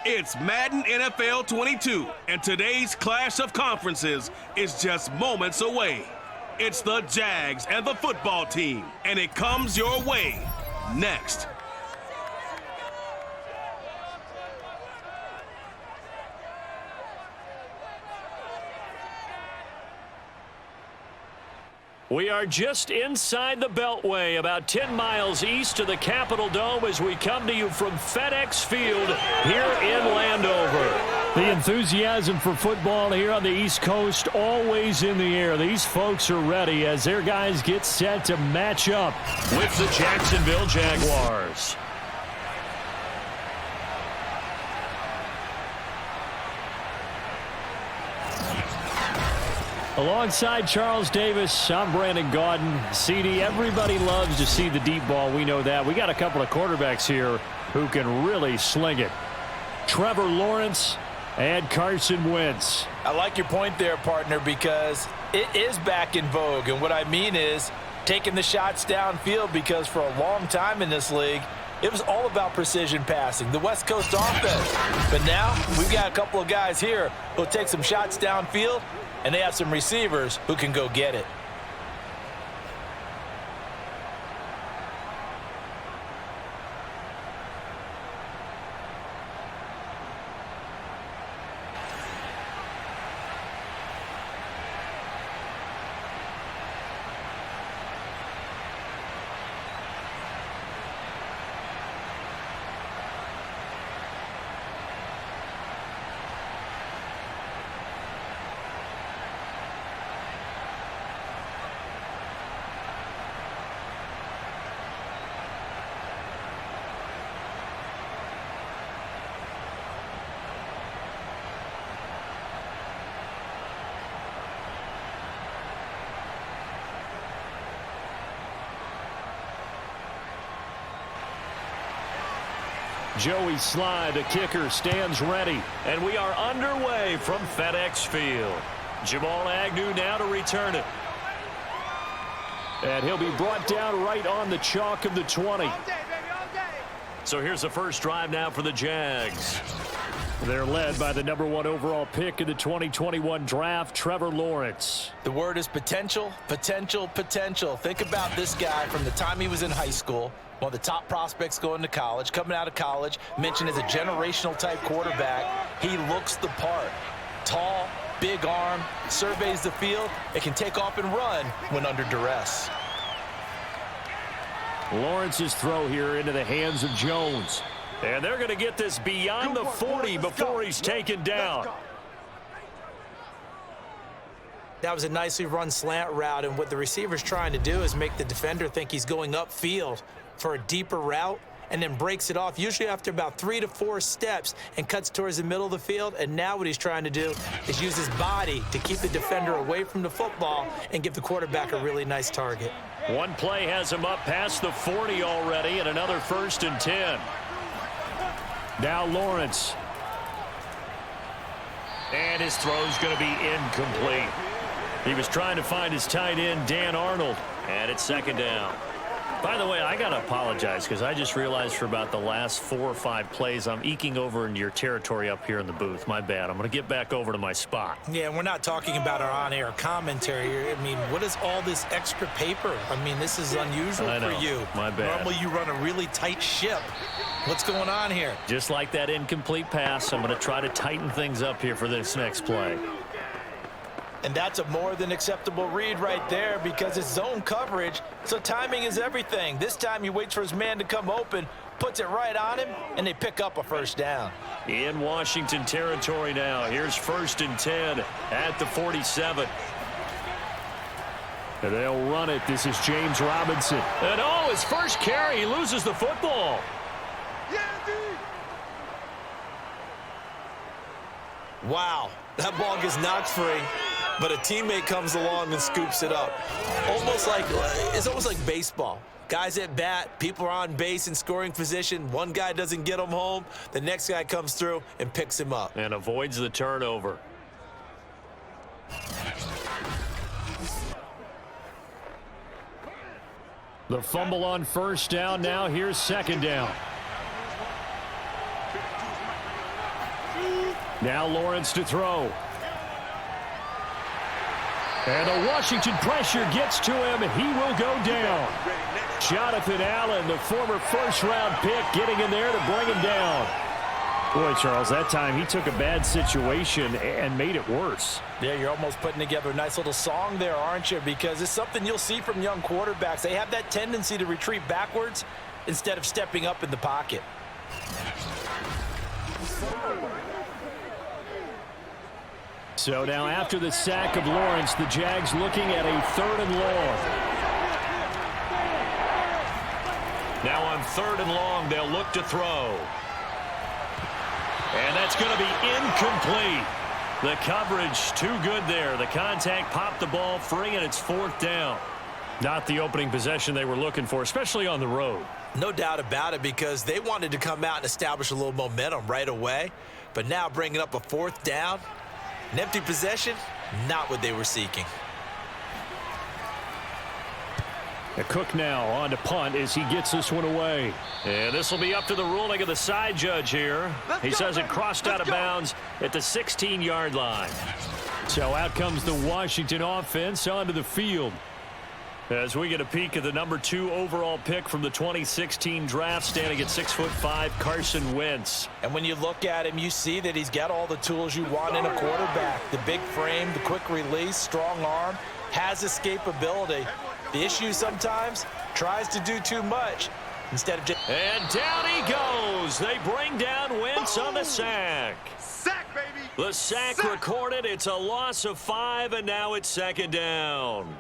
It's Madden NFL 22, and today's clash of conferences is just moments away. It's the Jags and the football team, and it comes your way next. We are just inside the Beltway, about 10 miles east of the Capitol Dome as we come to you from FedEx Field here in Landover. The enthusiasm for football here on the East Coast always in the air. These folks are ready as their guys get set to match up with the Jacksonville Jaguars. Alongside Charles Davis, I'm Brandon Gaudin. CD, everybody loves to see the deep ball. We know that. We got a couple of quarterbacks here who can really sling it. Trevor Lawrence and Carson Wentz. I like your point there, partner, because it is back in vogue. And what I mean is taking the shots downfield, because for a long time in this league, it was all about precision passing, the West Coast offense. But now we've got a couple of guys here who'll take some shots downfield, and they have some receivers who can go get it. Joey Sly, the kicker, stands ready. And we are underway from FedEx Field. Jamal Agnew now to return it. And he'll be brought down right on the chalk of the 20. So here's the first drive now for the Jags. They're led by the #1 overall pick in the 2021 draft, Trevor Lawrence. The word is potential, potential, potential. Think about this guy from the time he was in high school, one of the top prospects going to college, coming out of college, mentioned as a generational type quarterback. He looks the part. Tall, big arm, surveys the field, and can take off and run when under duress. Lawrence's throw here into the hands of Jones. And they're going to get this beyond the 40 before he's taken down. That was a nicely run slant route, and what the receiver's trying to do is make the defender think he's going upfield for a deeper route, and then breaks it off, usually after about 3 to 4 steps, and cuts towards the middle of the field. And now what he's trying to do is use his body to keep the defender away from the football and give the quarterback a really nice target. One play has him up past the 40 already, and another 1st and 10. Now Lawrence. And his throw's going to be incomplete. He was trying to find his tight end, Dan Arnold, and it's 2nd down. By the way, I got to apologize because I just realized for about the last 4 or 5 plays, I'm eking over into your territory up here in the booth. My bad. I'm going to get back over to my spot. Yeah, we're not talking about our on-air commentary here. I mean, what is all this extra paper? I mean, this is unusual for you. My bad. Normally you run a really tight ship. What's going on here? Just like that incomplete pass, I'm going to try to tighten things up here for this next play. And that's a more than acceptable read right there, because it's zone coverage, so timing is everything. This time he waits for his man to come open, puts it right on him, and they pick up a 1st down. In Washington territory now. Here's 1st and 10 at the 47. And they'll run it. This is James Robinson. And his first carry, he loses the football. Wow, that ball gets knocked free, but a teammate comes along and scoops it up. It's almost like baseball. Guys at bat, people are on base in scoring position. One guy doesn't get him home. The next guy comes through and picks him up. And avoids the turnover. The fumble on 1st down. Now here's 2nd down. Now Lawrence to throw. And the Washington pressure gets to him, and he will go down. Jonathan Allen, the former first-round pick, getting in there to bring him down. Boy, Charles, that time he took a bad situation and made it worse. Yeah, you're almost putting together a nice little song there, aren't you? Because it's something you'll see from young quarterbacks. They have that tendency to retreat backwards instead of stepping up in the pocket. So now after the sack of Lawrence, the Jags looking at a 3rd and long. Now on 3rd and long, they'll look to throw. And that's going to be incomplete. The coverage too good there. The contact popped the ball free, and it's 4th down. Not the opening possession they were looking for, especially on the road. No doubt about it, because they wanted to come out and establish a little momentum right away. But now bringing up a 4th down, an empty possession, not what they were seeking. A Cook now on to punt as he gets this one away. And this will be up to the ruling of the side judge here. He says it crossed out of bounds at the 16-yard line. So out comes the Washington offense onto the field. As we get a peek at the number 2 overall pick from the 2016 draft, standing at 6'5", Carson Wentz. And when you look at him, you see that he's got all the tools you want in a quarterback. The big frame, the quick release, strong arm, has escapability. The issue sometimes tries to do too much instead of just... And down he goes. They bring down Wentz on the sack. Sack, baby. The sack recorded. It's a loss of 5, and now it's 2nd down.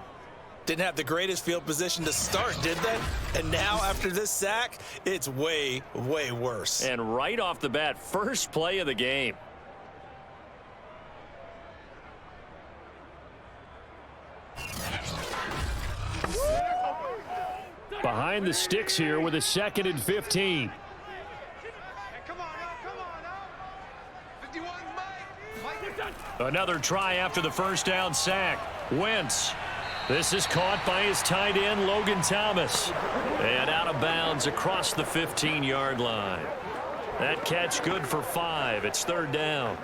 Didn't have the greatest field position to start, did they? And now after this sack, it's way, way worse. And right off the bat, first play of the game. Behind the sticks here with a 2nd and 15. Hey, come on now. 51, Mike. Another try after the first down sack. Wentz. This is caught by his tight end, Logan Thomas. And out of bounds across the 15-yard line. That catch good for 5. It's 3rd down.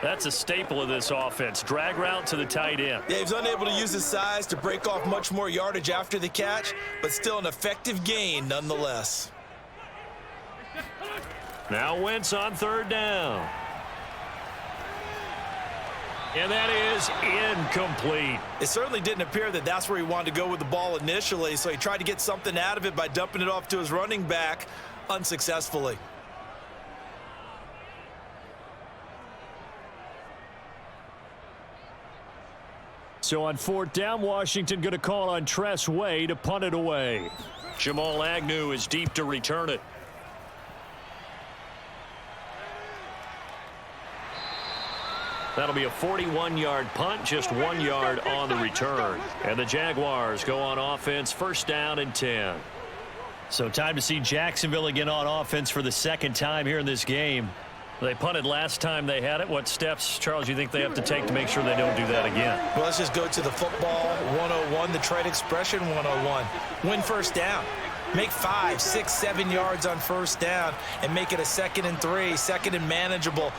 That's a staple of this offense. Drag route to the tight end. Yeah, he's unable to use his size to break off much more yardage after the catch, but still an effective gain nonetheless. Now Wentz on 3rd down. And that is incomplete. It certainly didn't appear that that's where he wanted to go with the ball initially, so he tried to get something out of it by dumping it off to his running back unsuccessfully. So on 4th down, Washington going to call on Tress Way to punt it away. Jamal Agnew is deep to return it. That'll be a 41-yard punt, just 1 yard on the return. And the Jaguars go on offense, 1st down and 10. So time to see Jacksonville again on offense for the 2nd time here in this game. They punted last time they had it. What steps, Charles, you think they have to take to make sure they don't do that again? Well, let's just go to the football 101, the trade expression 101. Win 1st down. Make 5, 6, 7 yards on 1st down and make it a 2nd and 3, 2nd and manageable.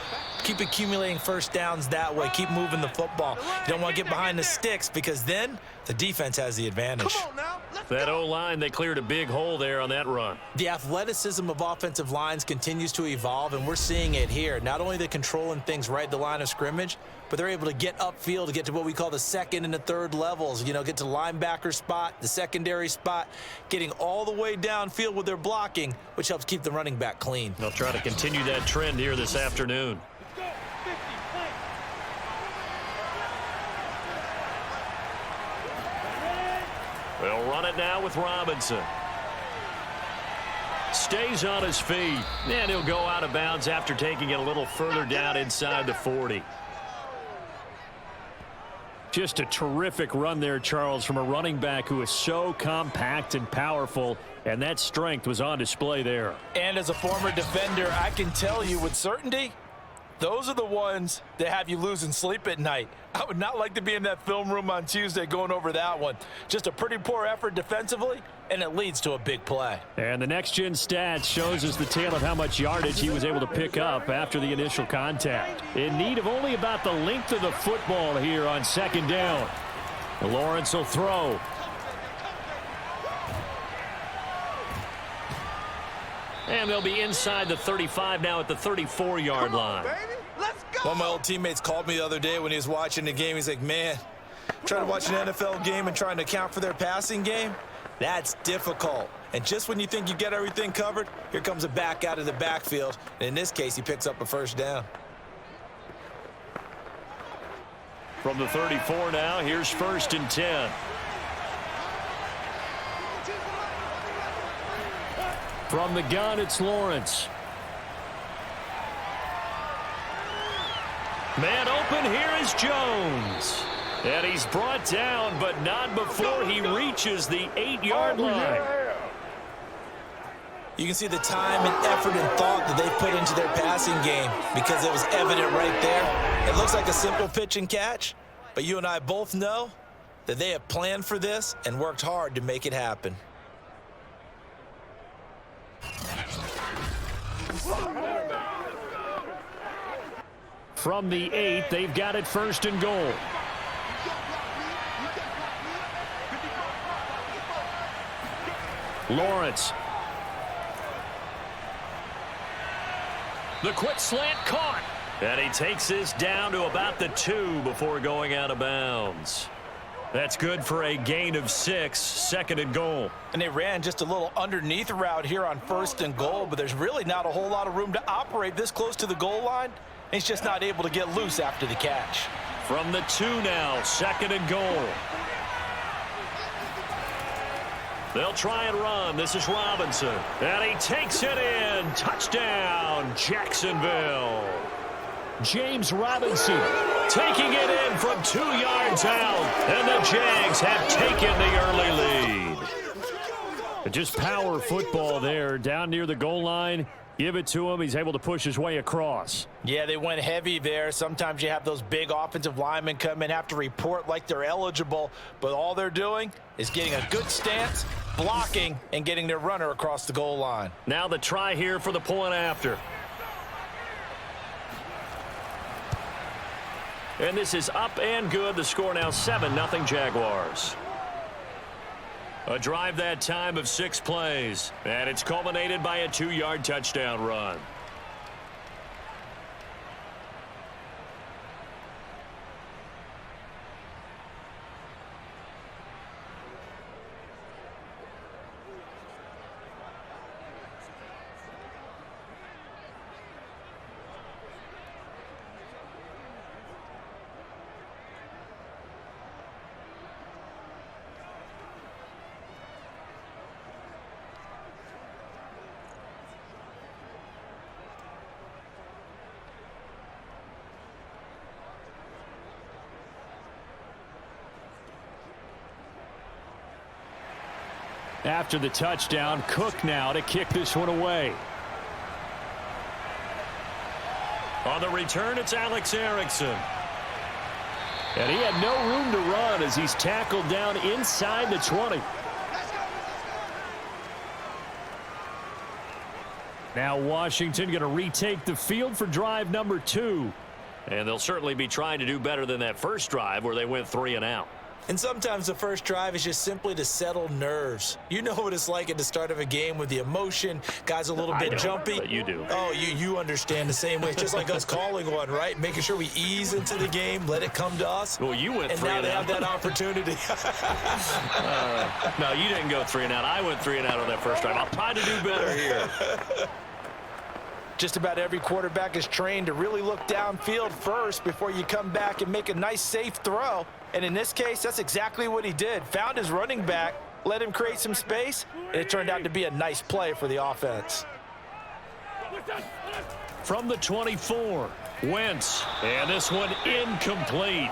Keep accumulating 1st downs that way. Keep moving the football. You don't want to get behind the sticks because then the defense has the advantage. Come on now. That O-line, they cleared a big hole there on that run. The athleticism of offensive lines continues to evolve, and we're seeing it here. Not only are they controlling things right at the line of scrimmage, but they're able to get upfield to get to what we call the 2nd and the 3rd levels. You know, get to the linebacker spot, the secondary spot, getting all the way downfield with their blocking, which helps keep the running back clean. They'll try to continue that trend here this afternoon. They'll run it now with Robinson. Stays on his feet, and he'll go out of bounds after taking it a little further down inside the 40. Just a terrific run there, Charles, from a running back who is so compact and powerful, and that strength was on display there. And as a former defender, I can tell you with certainty, Those are the ones that have you losing sleep at night. I would not like to be in that film room on Tuesday going over that one. Just a pretty poor effort defensively, and it leads to a big play. And the next-gen stats shows us the tale of how much yardage he was able to pick up after the initial contact. In need of only about the length of the football here on second down. Lawrence will throw. And they'll be inside the 35 now at the 34-yard line. Let's go. One of my old teammates called me the other day when he was watching the game. He's like, man, trying to watch an NFL game and trying to account for their passing game, that's difficult. And just when you think you get everything covered, here comes a back out of the backfield. And in this case, he picks up a first down. From the 34 now, here's 1st and 10. From the gun, it's Lawrence. Man open, here is Jones. And he's brought down, but not before he reaches the 8-yard line. You can see the time and effort and thought that they put into their passing game because it was evident right there. It looks like a simple pitch and catch, but you and I both know that they have planned for this and worked hard to make it happen. From the 8, they've got it 1st and goal. Lawrence. The quick slant caught. And he takes this down to about the 2 before going out of bounds. That's good for a gain of 6, 2nd and goal. And they ran just a little underneath route here on 1st and goal, but there's really not a whole lot of room to operate this close to the goal line. He's just not able to get loose after the catch. From the 2 now, 2nd and goal. They'll try and run. This is Robinson. And he takes it in. Touchdown, Jacksonville. James Robinson taking it in from 2 yards out. And the Jags have taken the early lead. Just power football there down near the goal line. Give it to him. He's able to push his way across. Yeah, they went heavy there. Sometimes you have those big offensive linemen come in, have to report like they're eligible, but all they're doing is getting a good stance, blocking, and getting their runner across the goal line. Now the try here for the point after. And this is up and good. The score now 7-0 Jaguars. A drive that time of 6 plays. And it's culminated by a 2-yard touchdown run. After the touchdown, Cook now to kick this one away. On the return, it's Alex Erickson. And he had no room to run as he's tackled down inside the 20. Now Washington going to retake the field for drive number 2. And they'll certainly be trying to do better than that first drive where they went 3 and out. And sometimes the first drive is just simply to settle nerves. You know what it's like at the start of a game with the emotion. Guys a little bit jumpy. But you do. Oh, you understand the same way. It's just like us calling one, right? Making sure we ease into the game, let it come to us. Well, you went 3 and out. And now out. they have that opportunity. No, you didn't go 3 and out. I went 3 and out on that first drive. I'll try to do better here. Just about every quarterback is trained to really look downfield first before you come back and make a nice, safe throw. And in this case, that's exactly what he did. Found his running back, let him create some space, and it turned out to be a nice play for the offense. From the 24, Wentz. And this one incomplete.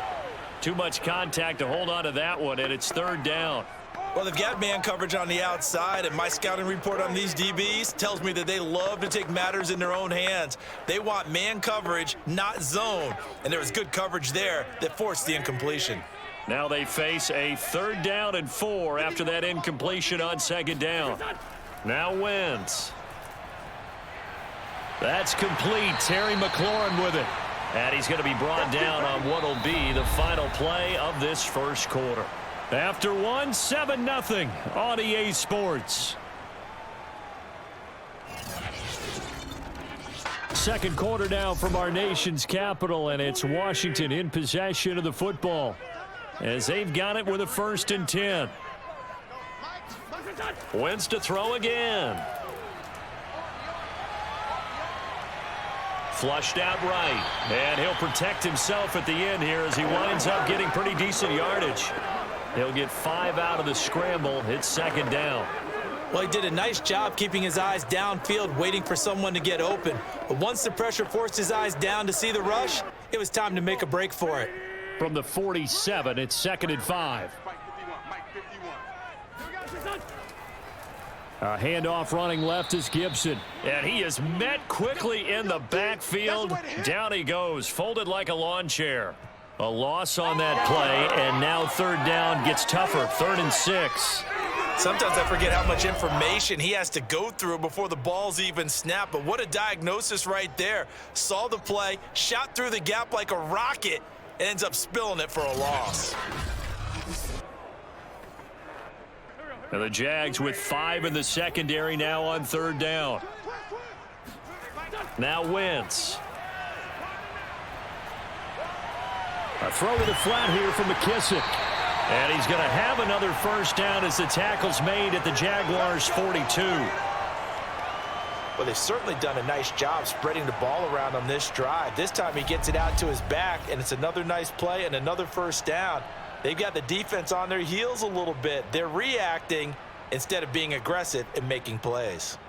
Too much contact to hold on to that one, and it's 3rd down. Well, they've got man coverage on the outside, and my scouting report on these DBs tells me that they love to take matters in their own hands. They want man coverage, not zone, and there was good coverage there that forced the incompletion. Now they face a 3rd down and 4 after that incompletion on 2nd down. Now Wentz. That's complete. Terry McLaurin with it. And he's going to be brought down on what will be the final play of this first quarter. After 7-0 on EA Sports. Second quarter now from our nation's capital, and it's Washington in possession of the football as they've got it with a 1st and 10. Wentz to throw again. Flushed out right, and he'll protect himself at the end here as he winds up getting pretty decent yardage. He'll get 5 out of the scramble. It's 2nd down. Well, he did a nice job keeping his eyes downfield, waiting for someone to get open. But once the pressure forced his eyes down to see the rush, it was time to make a break for it. From the 47, it's 2nd and 5. A handoff running left is Gibson. And he is met quickly in the backfield. Down he goes, folded like a lawn chair. A loss on that play, and now 3rd down gets tougher. 3rd and 6. Sometimes I forget how much information he has to go through before the ball's even snapped. But what a diagnosis right there. Saw the play, shot through the gap like a rocket, and ends up spilling it for a loss. And the Jags with 5 in the secondary now on 3rd down. Now Wentz. A throw to the flat here from McKissick. And he's going to have another 1st down as the tackle's made at the Jaguars' 42. Well, they've certainly done a nice job spreading the ball around on this drive. This time he gets it out to his back, and it's another nice play and another 1st down. They've got the defense on their heels a little bit. They're reacting instead of being aggressive and making plays.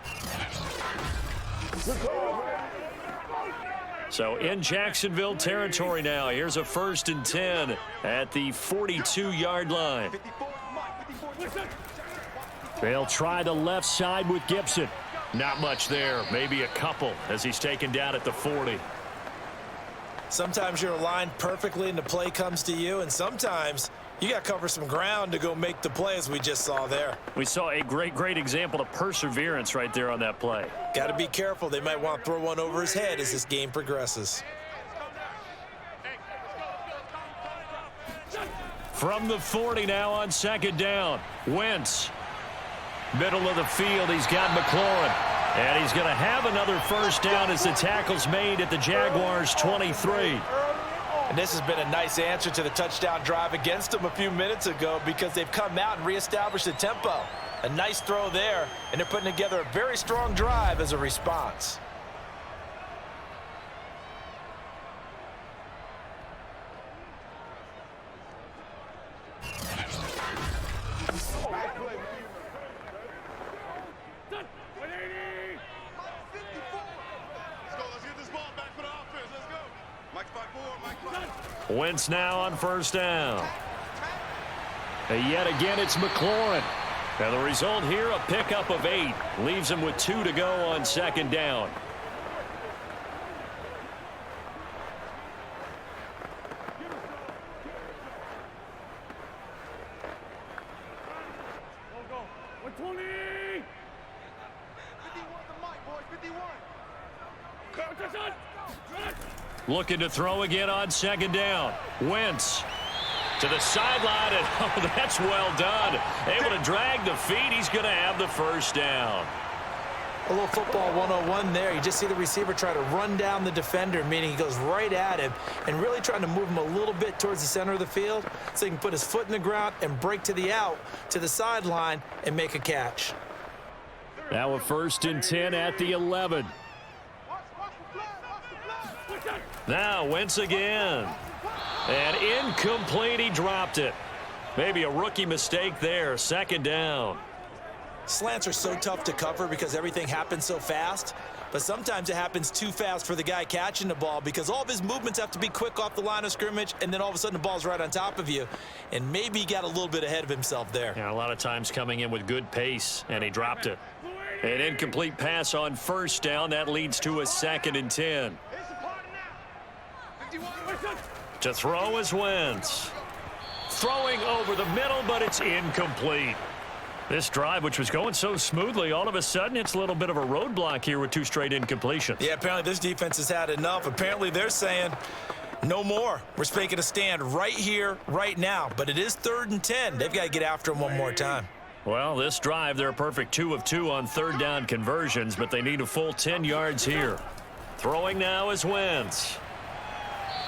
So in Jacksonville territory now. Here's a 1st and 10 at the 42-yard line. They'll try the left side with Gibson. Not much there. Maybe a couple as he's taken down at the 40. Sometimes you're aligned perfectly and the play comes to you, and sometimes you got to cover some ground to go make the play, as we just saw there. We saw a great example of perseverance right there on that play. Got to be careful. They might want to throw one over his head as this game progresses. From the 40 now on 2nd down. Wentz. Middle of the field, he's got McLaurin. And he's going to have another 1st down as the tackle's made at the Jaguars' 23. And this has been a nice answer to the touchdown drive against them a few minutes ago, because they've come out and reestablished the tempo. A nice throw there, and they're putting together a very strong drive as a response. Wentz now on 1st down. And yet again, it's McLaurin. And the result here, a pickup of 8. Leaves him with 2 to go on 2nd down. Looking to throw again on 2nd down. Wentz to the sideline, and oh, that's well done. Able to drag the feet. He's going to have the 1st down. A little football 101 there. You just see the receiver try to run down the defender, meaning he goes right at him and really trying to move him a little bit towards the center of the field so he can put his foot in the ground and break to the out, to the sideline, and make a catch. Now a 1st and 10 at the 11. Now Wentz again. And incomplete, he dropped it. Maybe a rookie mistake there. 2nd down. Slants are so tough to cover because everything happens so fast. But sometimes it happens too fast for the guy catching the ball because all of his movements have to be quick off the line of scrimmage, and then all of a sudden the ball's right on top of you. And maybe he got a little bit ahead of himself there. Yeah, a lot of times coming in with good pace, and he dropped it. An incomplete pass on first down. That leads to a 2nd and 10. To throw is Wentz. Throwing over the middle, but it's incomplete. This drive, which was going so smoothly, all of a sudden it's a little bit of a roadblock here with 2 straight incompletions. Yeah, apparently this defense has had enough. Apparently they're saying no more. We're making a stand right here, right now. But it is 3rd and 10. They've got to get after him one more time. Well, this drive, they're a perfect 2 of 2 on 3rd down conversions, but they need a full 10 yards here. Throwing now is Wentz.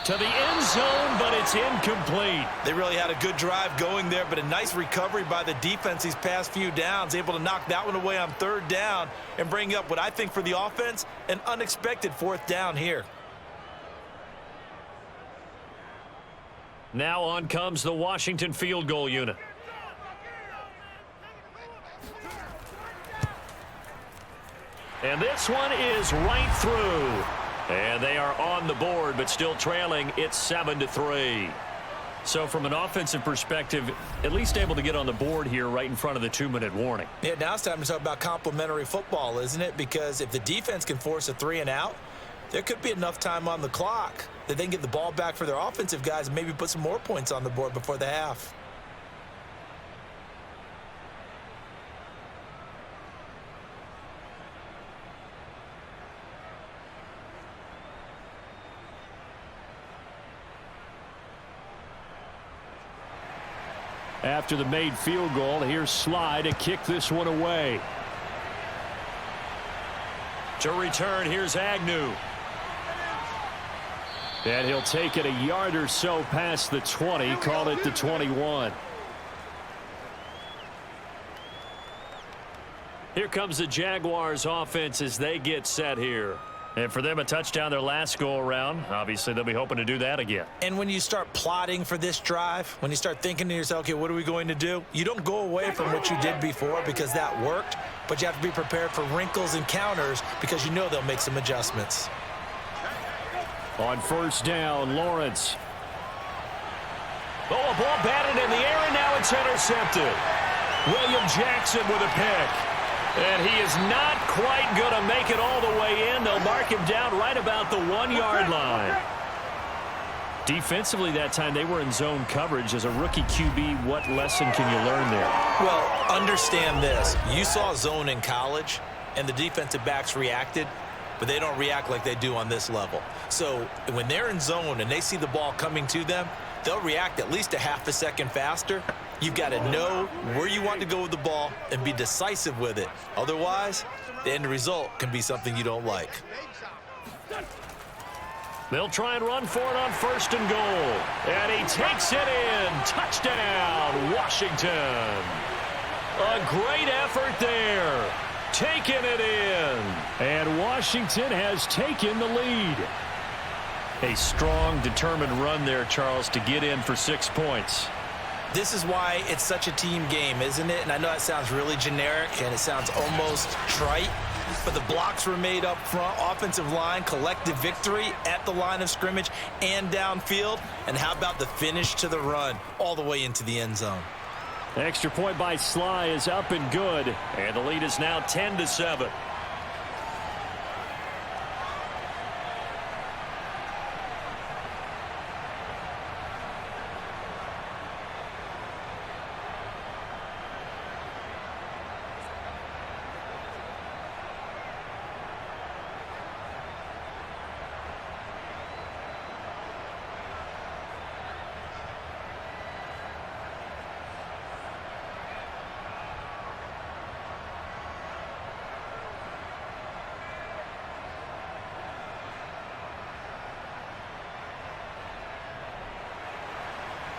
To the end zone, but it's incomplete. They really had a good drive going there, but a nice recovery by the defense these past few downs, able to knock that one away on 3rd down and bring up what I think for the offense, an unexpected 4th down here. Now on comes the Washington field goal unit. And this one is right through. And they are on the board, but still trailing. It's 7-3. So from an offensive perspective, at least able to get on the board here right in front of the 2-minute warning. Yeah, now it's time to talk about complementary football, isn't it? Because if the defense can force a 3 and out, there could be enough time on the clock that they can get the ball back for their offensive guys and maybe put some more points on the board before the half. After the made field goal, here's Sly to kick this one away. To return, here's Agnew. And he'll take it a yard or so past the 20, call it the 21. Here comes the Jaguars offense as they get set here. And for them, a touchdown their last go-around. Obviously, they'll be hoping to do that again. And when you start plotting for this drive, when you start thinking to yourself, okay, what are we going to do? You don't go away from what you did before because that worked, but you have to be prepared for wrinkles and counters because you know they'll make some adjustments. On first down, Lawrence. Oh, a ball batted in the air, and now it's intercepted. William Jackson with a pick. And he is not quite going to make it all the way in. They'll mark him down right about the 1-yard line. Defensively that time, they were in zone coverage. As a rookie QB, what lesson can you learn there? Well, understand this. You saw zone in college, and the defensive backs reacted, but they don't react like they do on this level. So when they're in zone and they see the ball coming to them, they'll react at least a half a second faster. You've got to know where you want to go with the ball and be decisive with it. Otherwise, the end result can be something you don't like. They'll try and run for it on first and goal. And he takes it in. Touchdown, Washington. A great effort there. Taking it in. And Washington has taken the lead. A strong, determined run there, Charles, to get in for 6 points. This is why it's such a team game, isn't it? And I know that sounds really generic and it sounds almost trite, but the blocks were made up front, offensive line, collective victory at the line of scrimmage and downfield. And how about the finish to the run all the way into the end zone? Extra point by Sly is up and good. And the lead is now 10-7.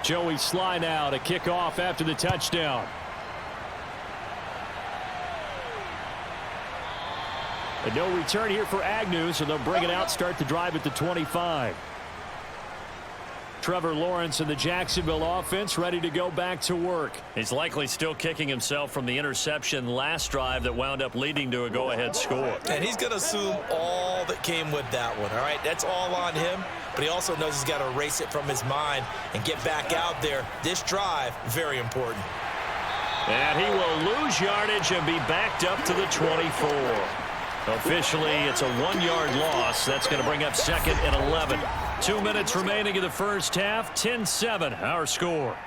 Joey Sly now to kick off after the touchdown. And no return here for Agnew, so they'll bring it out, start the drive at the 25. Trevor Lawrence and the Jacksonville offense ready to go back to work. He's likely still kicking himself from the interception last drive that wound up leading to a go-ahead score. And he's going to assume all that came with that one, all right? That's all on him, but he also knows he's got to erase it from his mind and get back out there. This drive, very important. And he will lose yardage and be backed up to the 24. Officially, it's a 1-yard loss. That's going to bring up second and 11. 2 minutes remaining in the first half. 10-7, our score.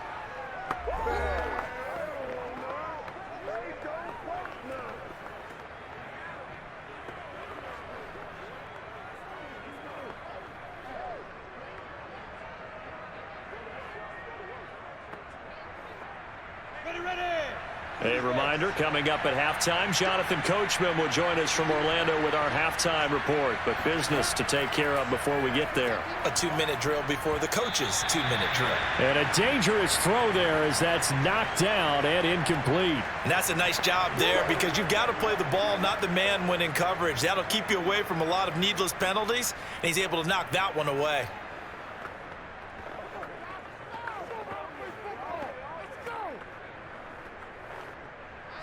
A reminder, coming up at halftime, Jonathan Coachman will join us from Orlando with our halftime report. But business to take care of before we get there. A 2-minute drill before the coach's 2-minute drill. And a dangerous throw there as that's knocked down and incomplete. And that's a nice job there because you've got to play the ball, not the man when in coverage. That'll keep you away from a lot of needless penalties, and he's able to knock that one away.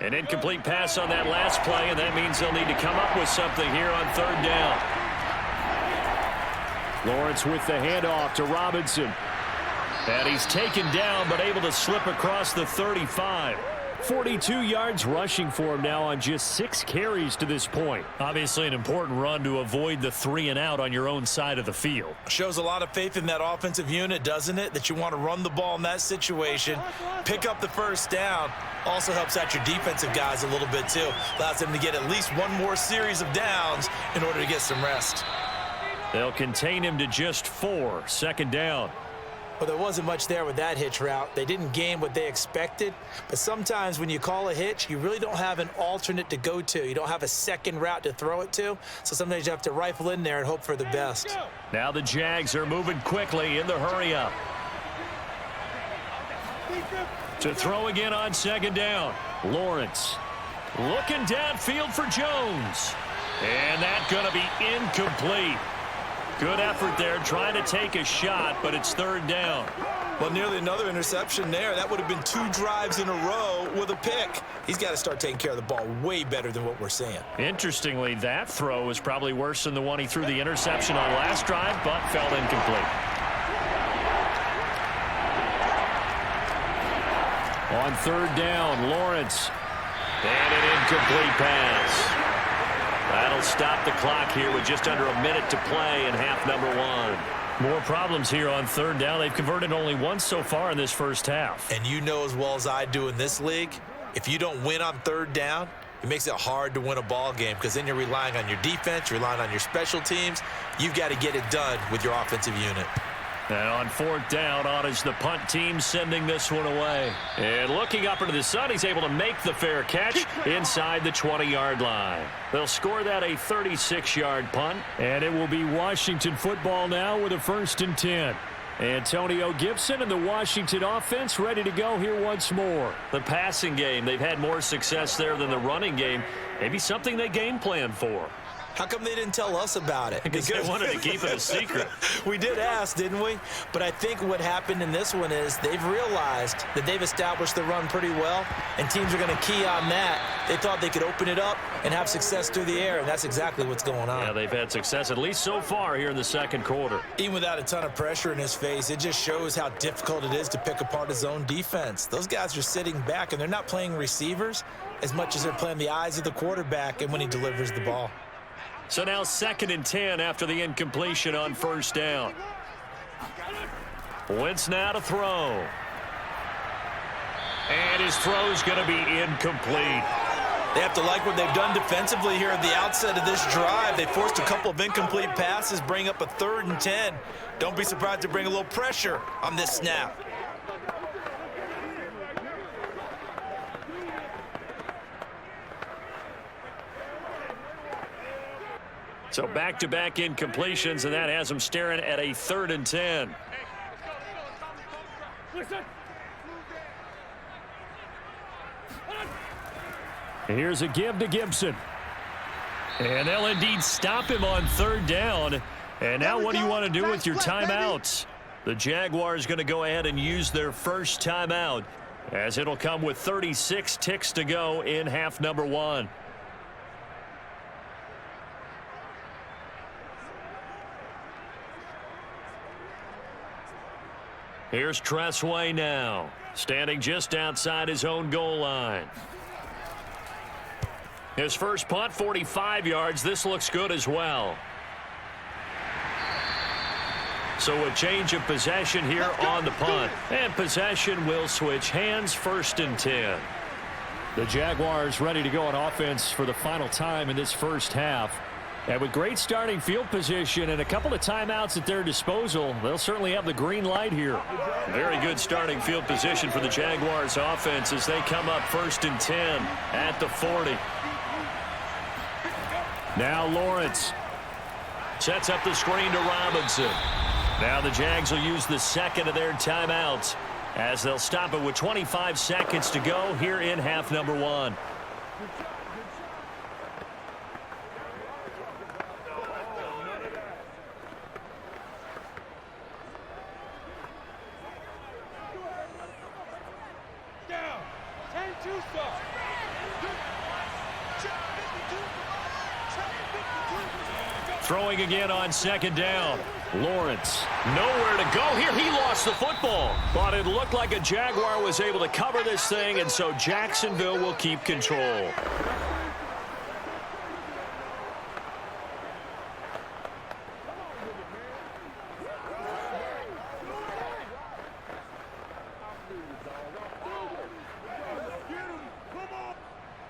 An incomplete pass on that last play, and that means they'll need to come up with something here on third down. Lawrence with the handoff to Robinson. And he's taken down, but able to slip across the 35. 42 yards rushing for him now on just 6 carries to this point. Obviously an important run to avoid the 3-and-out on your own side of the field. Shows a lot of faith in that offensive unit, doesn't it? That you want to run the ball in that situation, pick up the first down. Also helps out your defensive guys a little bit too. Allows them to get at least one more series of downs in order to get some rest. They'll contain him to just 4. Second down. Well, there wasn't much there with that hitch route. They didn't gain what they expected. But sometimes when you call a hitch, you really don't have an alternate to go to. You don't have a second route to throw it to. So sometimes you have to rifle in there and hope for the best. Now the Jags are moving quickly in the hurry-up. To throw again on second down. Lawrence looking downfield for Jones. And that's going to be incomplete. Good effort there trying to take a shot, but it's third down. Well, nearly another interception there. That would have been 2 drives in a row with a pick. He's got to start taking care of the ball way better than what we're seeing. Interestingly, that throw was probably worse than the one he threw the interception on last drive, but fell incomplete. On third down, Lawrence. And an incomplete pass. That'll stop the clock here with just under a minute to play in half number 1. More problems here on third down. They've converted only once so far in this first half. And you know as well as I do in this league, if you don't win on third down, it makes it hard to win a ball game because then you're relying on your defense, you're relying on your special teams. You've got to get it done with your offensive unit. And on fourth down, on is the punt team sending this one away. And looking up into the sun, he's able to make the fair catch inside the 20-yard line. They'll score that a 36-yard punt. And it will be Washington football now with a 1st and 10. Antonio Gibson and the Washington offense ready to go here once more. The passing game, they've had more success there than the running game. Maybe something they game plan for. How come they didn't tell us about it? Because they wanted to keep it a secret. We did ask, didn't we? But I think what happened in this one is they've realized that they've established the run pretty well, and teams are going to key on that. They thought they could open it up and have success through the air, and that's exactly what's going on. Yeah, they've had success, at least so far here in the second quarter. Even without a ton of pressure in his face, it just shows how difficult it is to pick apart his own defense. Those guys are sitting back, and they're not playing receivers as much as they're playing the eyes of the quarterback and when he delivers the ball. So now 2nd and 10 after the incompletion on first down. Wentz now to throw. And his throw's going to be incomplete. They have to like what they've done defensively here at the outset of this drive. They forced a couple of incomplete passes, bring up a 3rd and 10. Don't be surprised to bring a little pressure on this snap. So back-to-back incompletions, and that has them staring at a 3rd and 10. Here's a give to Gibson. And they'll indeed stop him on third down. And now what do you want to do with your timeouts? The Jaguars going to go ahead and use their first timeout, as it'll come with 36 ticks to go in half number 1. Here's Tressway now, standing just outside his own goal line. His first punt, 45 yards. This looks good as well. So a change of possession here on the punt. And possession will switch hands, 1st and 10. The Jaguars ready to go on offense for the final time in this first half. And with great starting field position and a couple of timeouts at their disposal, they'll certainly have the green light here. Very good starting field position for the Jaguars offense as they come up 1st and 10 at the 40. Now Lawrence sets up the screen to Robinson. Now the Jags will use the second of their timeouts as they'll stop it with 25 seconds to go here in half number 1. Throwing again on 2nd down. Lawrence. Nowhere to go here. He lost the football. But it looked like a Jaguar was able to cover this thing, and so Jacksonville will keep control.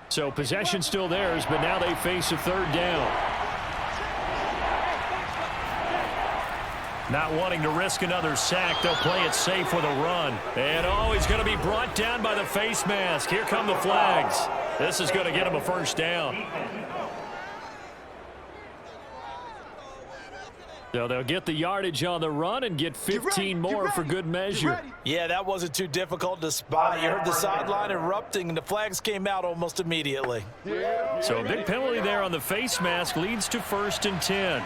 So possession still theirs, but now they face a 3rd down. Not wanting to risk another sack, they'll play it safe with a run. And he's going to be brought down by the face mask. Here come the flags. This is going to get him a 1st down. So they'll get the yardage on the run and get 15 more for good measure. Yeah, that wasn't too difficult to spot. You heard the sideline erupting, and the flags came out almost immediately. So a big penalty there on the face mask leads to 1st and 10.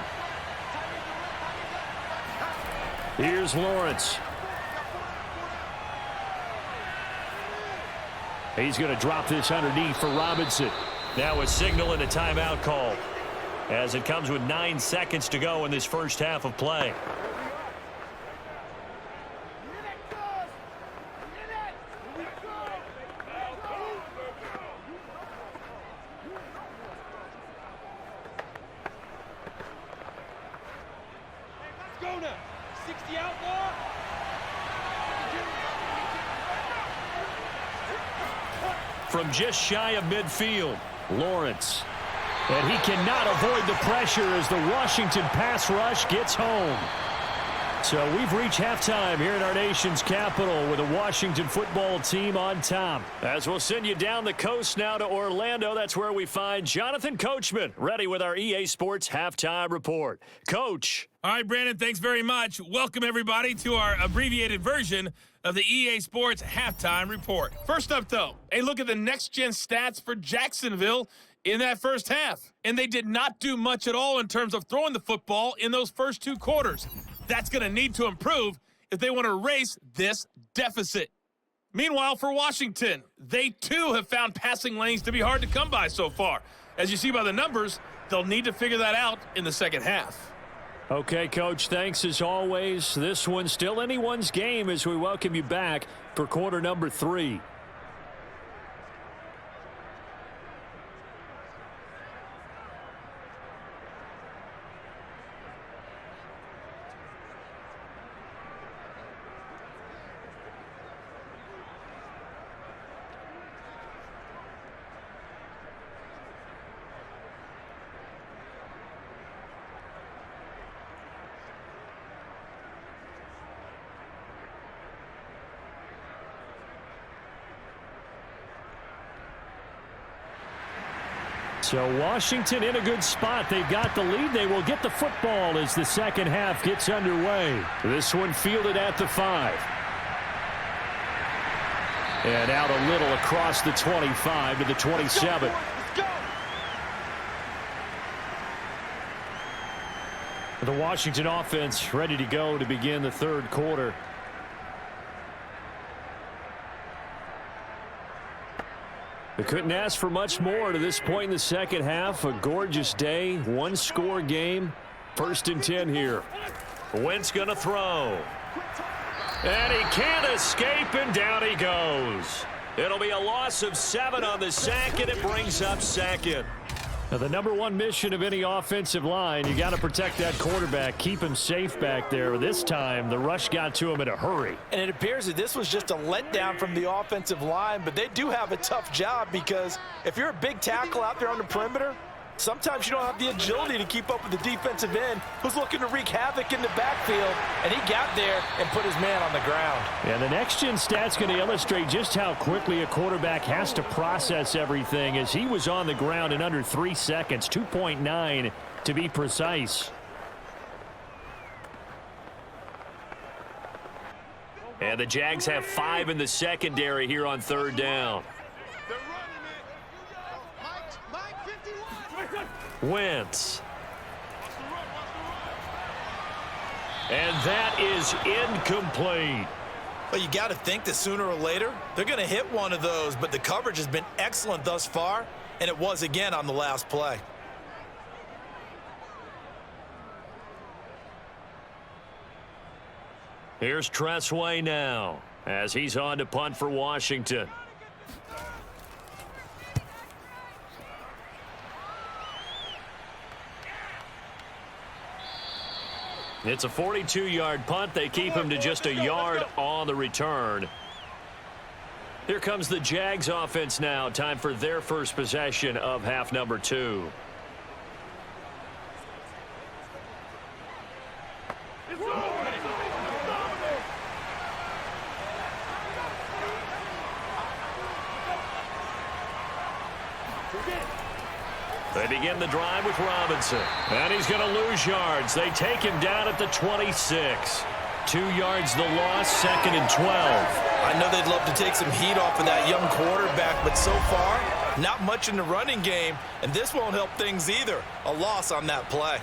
Here's Lawrence. He's going to drop this underneath for Robinson. Now a signal and a timeout call as it comes with 9 seconds to go in this first half of play. From just shy of midfield, Lawrence. And he cannot avoid the pressure as the Washington pass rush gets home. So we've reached halftime here in our nation's capital with the Washington football team on top. As we'll send you down the coast now to Orlando, that's where we find Jonathan Coachman ready with our EA Sports halftime report. Coach. All right, Brandon, thanks very much. Welcome, everybody, to our abbreviated version of the EA Sports halftime report. First up, though, a look at the next-gen stats for Jacksonville in that first half. And they did not do much at all in terms of throwing the football in those first 2 quarters. That's going to need to improve if they want to erase this deficit. Meanwhile, for Washington, they too have found passing lanes to be hard to come by so far. As you see by the numbers, they'll need to figure that out in the second half. Okay, Coach, thanks as always. This one's still anyone's game as we welcome you back for quarter number 3. So Washington in a good spot. They've got the lead. They will get the football as the second half gets underway. This one fielded at the 5. And out a little across the 25 to the 27. Let's go. The Washington offense ready to go to begin the third quarter. They couldn't ask for much more to this point in the second half. A gorgeous day, one-score game. 1st and 10 here. Wentz going to throw. And he can't escape, and down he goes. It'll be a loss of 7 on the sack, and it brings up second. Now, the number one mission of any offensive line, you got to protect that quarterback, keep him safe back there. This time, the rush got to him in a hurry. And it appears that this was just a letdown from the offensive line, but they do have a tough job because if you're a big tackle out there on the perimeter, sometimes you don't have the agility to keep up with the defensive end who's looking to wreak havoc in the backfield, and he got there and put his man on the ground. And the next-gen stat's going to illustrate just how quickly a quarterback has to process everything, as he was on the ground in under 3 seconds, 2.9 to be precise. And the Jags have 5 in the secondary here on 3rd down. Wentz. And that is incomplete. Well, you got to think that sooner or later they're going to hit one of those, but the coverage has been excellent thus far, and it was again on the last play. Here's Tressway now as he's on to punt for Washington. It's a 42-yard punt. They keep him to just a yard on the return. Here comes the Jags offense now. Time for their first possession of half number 2. They begin the drive with Robinson. And he's going to lose yards. They take him down at the 26. 2 yards the loss, 2nd and 12. I know they'd love to take some heat off of that young quarterback, but so far, not much in the running game, and this won't help things either. A loss on that play.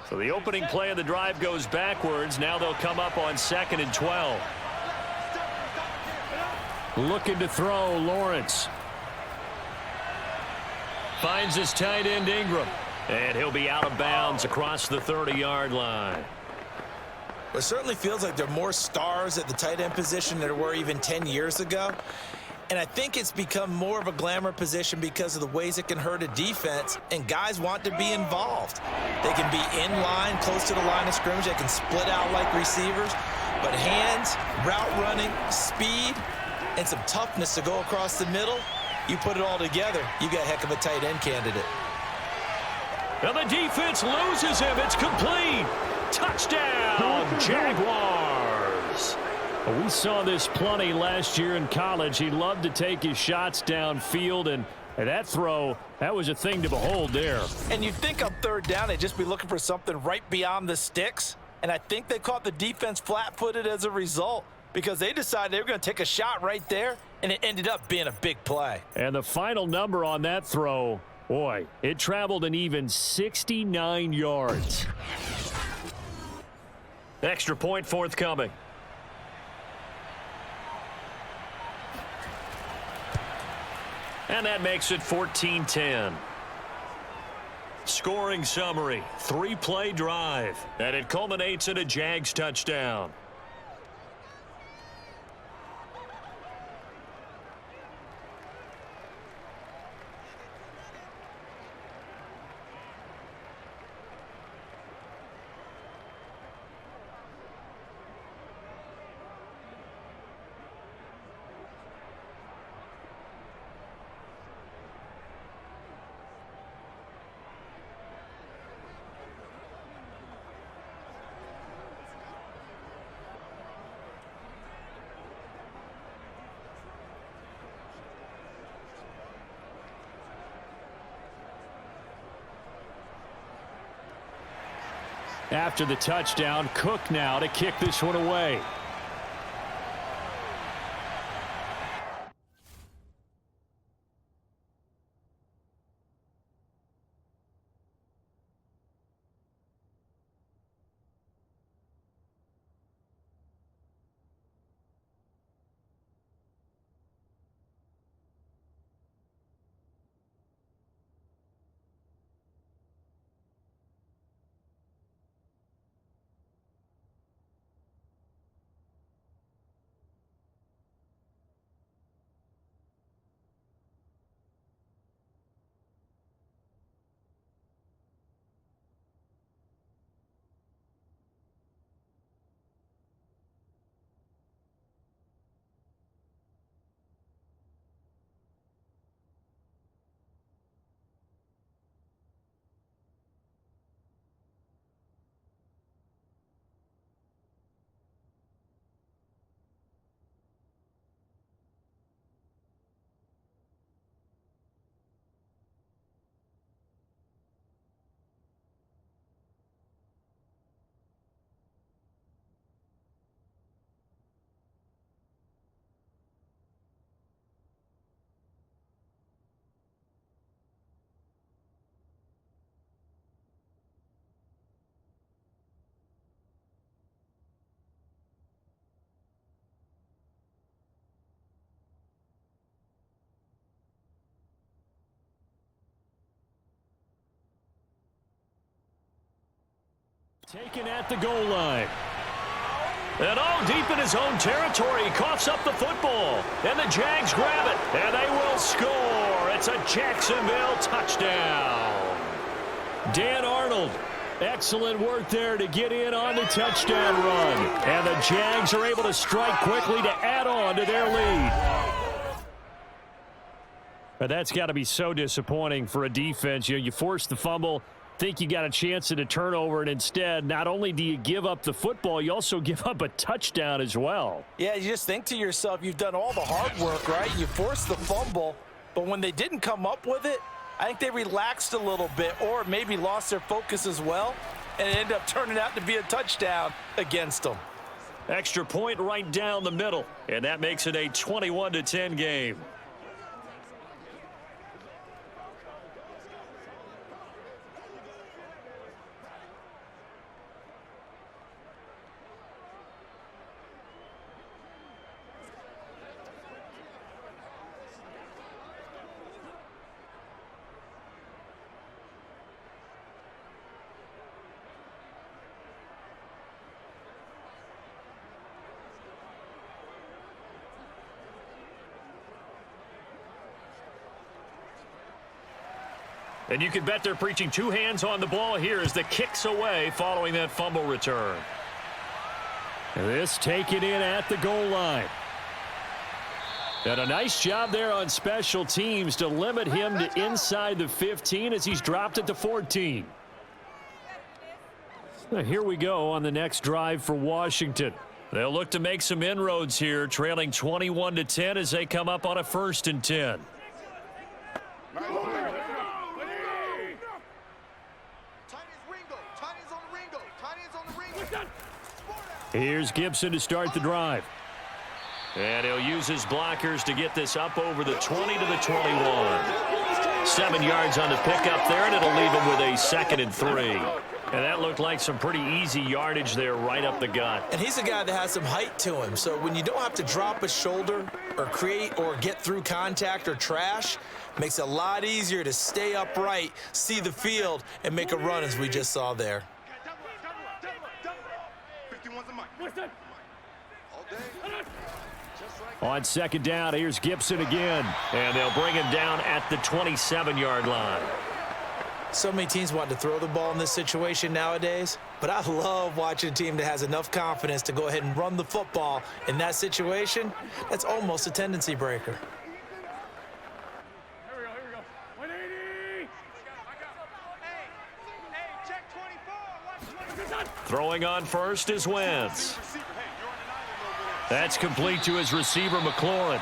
So the opening play of the drive goes backwards. Now they'll come up on 2nd and 12. Looking to throw, Lawrence. Finds his tight end, Ingram. And he'll be out of bounds across the 30-yard line. It certainly feels like there are more stars at the tight end position than there were even 10 years ago. And I think it's become more of a glamour position because of the ways it can hurt a defense, and guys want to be involved. They can be in line, close to the line of scrimmage. They can split out like receivers. But hands, route running, speed, and some toughness to go across the middle, you put it all together, you got a heck of a tight end candidate. And the defense loses him. It's complete. Touchdown, Jaguars. We saw this plenty last year in college. He loved to take his shots downfield, and that throw, that was a thing to behold there. And you'd think on 3rd down they'd just be looking for something right beyond the sticks, and I think they caught the defense flat-footed as a result because they decided they were going to take a shot right there, and it ended up being a big play. And the final number on that throw, boy, it traveled an even 69 yards. Extra point forthcoming. And that makes it 14-10. Scoring summary, 3-play drive. And it culminates in a Jags touchdown. After the touchdown, Cook now to kick this one away. Taken at the goal line. And all deep in his own territory, he coughs up the football. And the Jags grab it, and they will score. It's a Jacksonville touchdown. Dan Arnold, excellent work there to get in on the touchdown run. And the Jags are able to strike quickly to add on to their lead. But that's got to be so disappointing for a defense. You force the fumble, think you got a chance at a turnover, and instead, not only do you give up the football, you also give up a touchdown as well. Yeah, you just think to yourself, you've done all the hard work, right? You forced the fumble, but when they didn't come up with it, I think they relaxed a little bit or maybe lost their focus as well, and it ended up turning out to be a touchdown against them. Extra point right down the middle, and that makes it a 21-10 game. And you can bet they're preaching two hands on the ball here as the kick's away following that fumble return. This taken in at the goal line. And a nice job there on special teams to limit him to inside the 15 as he's dropped it to 14. Now here we go on the next drive for Washington. They'll look to make some inroads here, trailing 21-10 as they come up on a 1st and 10. Here's Gibson to start the drive. And he'll use his blockers to get this up over the 20 to the 21. 7 yards on the pickup there, and it'll leave him with a 2nd and 3. And that looked like some pretty easy yardage there right up the gut. And he's a guy that has some height to him. So when you don't have to drop a shoulder or create or get through contact or trash, makes it a lot easier to stay upright, see the field, and make a run as we just saw there. On 2nd down, here's Gibson again. And they'll bring him down at the 27-yard line. So many teams want to throw the ball in this situation nowadays, but I love watching a team that has enough confidence to go ahead and run the football in that situation. That's almost a tendency breaker. Here we go. 180. Hey, check 24. Watch 24. Throwing on first is Wentz. That's complete to his receiver, McLaurin.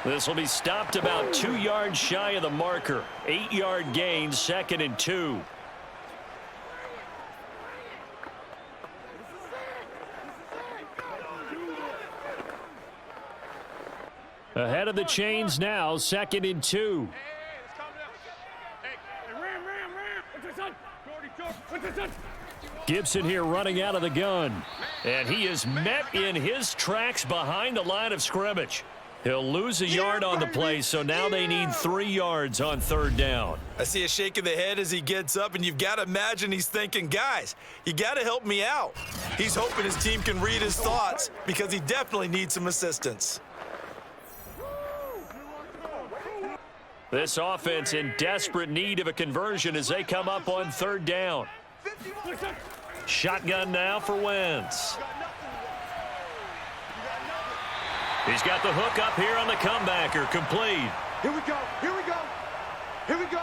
This will be stopped about 2 yards shy of the marker. 8-yard gain, 2nd and 2. Ahead of the chains now, 2nd and 2. Gibson here running out of the gun. And he is met in his tracks behind the line of scrimmage. He'll lose a yard on the play, so now they need 3 yards on 3rd down. I see a shake of the head as he gets up, and you've got to imagine he's thinking, guys, you got to help me out. He's hoping his team can read his thoughts because he definitely needs some assistance. This offense in desperate need of a conversion as they come up on 3rd down. Shotgun now for Wentz. He's got the hook up here on the comebacker, complete. Here we go. Here we go. Here we go.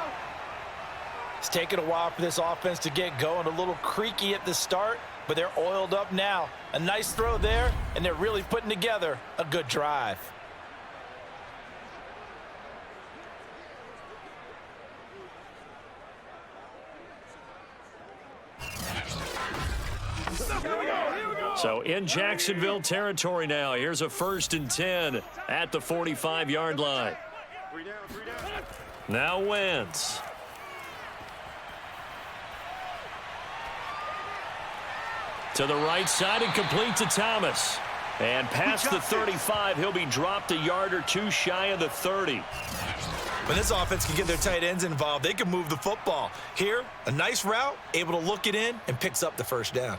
It's taken a while for this offense to get going. A little creaky at the start, but they're oiled up now. A nice throw there, and they're really putting together a good drive. So in Jacksonville territory now. Here's a 1st and 10 at the 45-yard line. Now Wentz. To the right side and complete to Thomas. And past the 35, he'll be dropped a yard or two shy of the 30. When this offense can get their tight ends involved, they can move the football. Here, a nice route, able to look it in, and picks up the first down.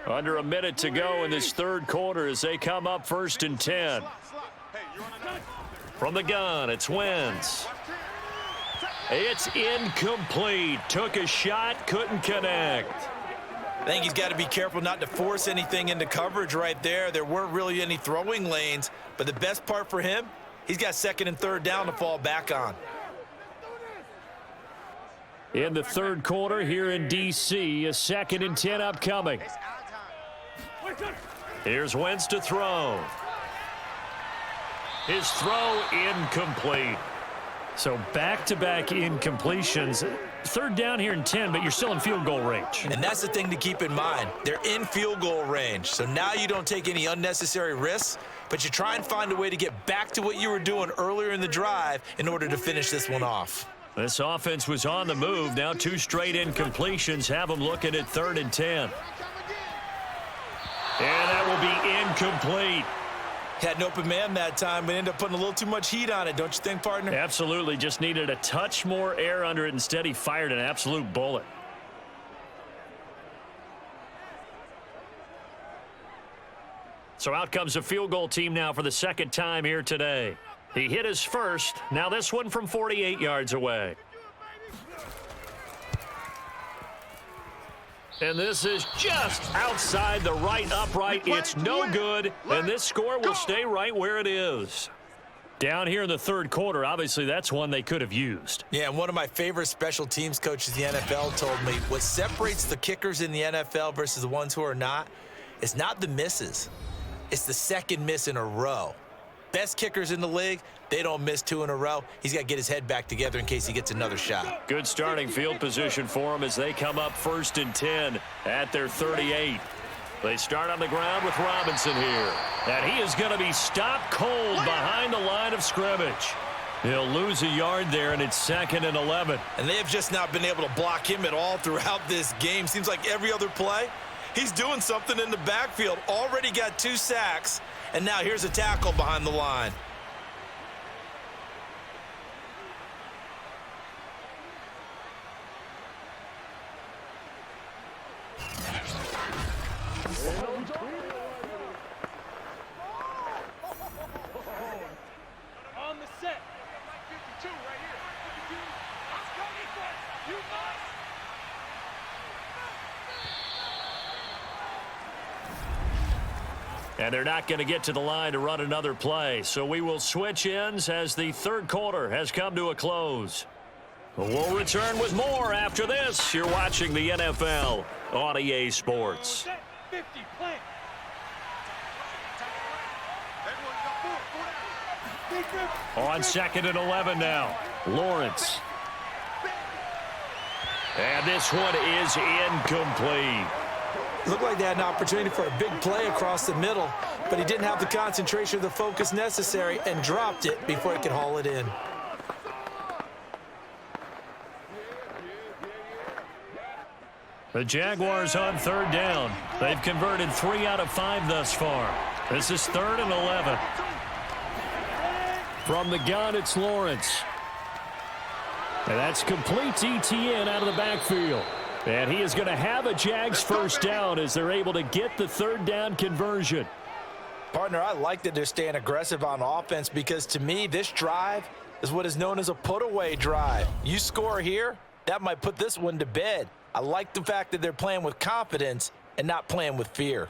Under a minute to go in this third quarter as they come up 1st and 10. From the gun, it's Wentz. It's incomplete. Took a shot, couldn't connect. I think he's got to be careful not to force anything into coverage right there. There weren't really any throwing lanes, but the best part for him, he's got 2nd and 3rd down to fall back on. In the third quarter here in D.C., a 2nd and 10 upcoming. Here's Wentz to throw. His throw incomplete. So back-to-back incompletions. 3rd down here in 10, but you're still in field goal range. And that's the thing to keep in mind. They're in field goal range. So now you don't take any unnecessary risks, but you try and find a way to get back to what you were doing earlier in the drive in order to finish this one off. This offense was on the move. Now 2 straight incompletions have them looking at 3rd and 10. And that will be incomplete. Had an open man that time, but ended up putting a little too much heat on it, don't you think, partner? Absolutely. Just needed a touch more air under it. Instead, he fired an absolute bullet. So out comes the field goal team now for the 2nd time here today. He hit his first. Now this one from 48 yards away. And this is just outside the right upright. It's no good, and this score will stay right where it is. Down here in the third quarter, obviously that's one they could have used. Yeah, and one of my favorite special teams coaches in the NFL told me what separates the kickers in the NFL versus the ones who are not is not the misses. It's the 2nd miss in a row. Best kickers in the league, they don't miss 2 in a row. He's got to get his head back together in case he gets another shot. Good starting field position for him as they come up 1st and 10 at their 38. They start on the ground with Robinson here. And he is going to be stopped cold behind the line of scrimmage. He'll lose a yard there, and it's 2nd and 11. And they have just not been able to block him at all throughout this game. Seems like every other play, he's doing something in the backfield. Already got 2 sacks. And now here's a tackle behind the line. On the set. 52 right here. 52. Let's go, defense. You must. And they're not going to get to the line to run another play. So we will switch ends as the third quarter has come to a close. We'll return with more after this. You're watching the NFL on EA Sports. 50, play. On 2nd and 11 now. Lawrence. And this one is incomplete. Looked like they had an opportunity for a big play across the middle, but he didn't have the concentration or the focus necessary and dropped it before he could haul it in. The Jaguars on 3rd down. They've converted 3 out of 5 thus far. This is 3rd and 11. From the gun, it's Lawrence. And that's complete to ETN out of the backfield. And he is going to have a Jags first down as they're able to get the 3rd down conversion. Partner, I like that they're staying aggressive on offense because to me, this drive is what is known as a put-away drive. You score here, that might put this one to bed. I like the fact that they're playing with confidence and not playing with fear.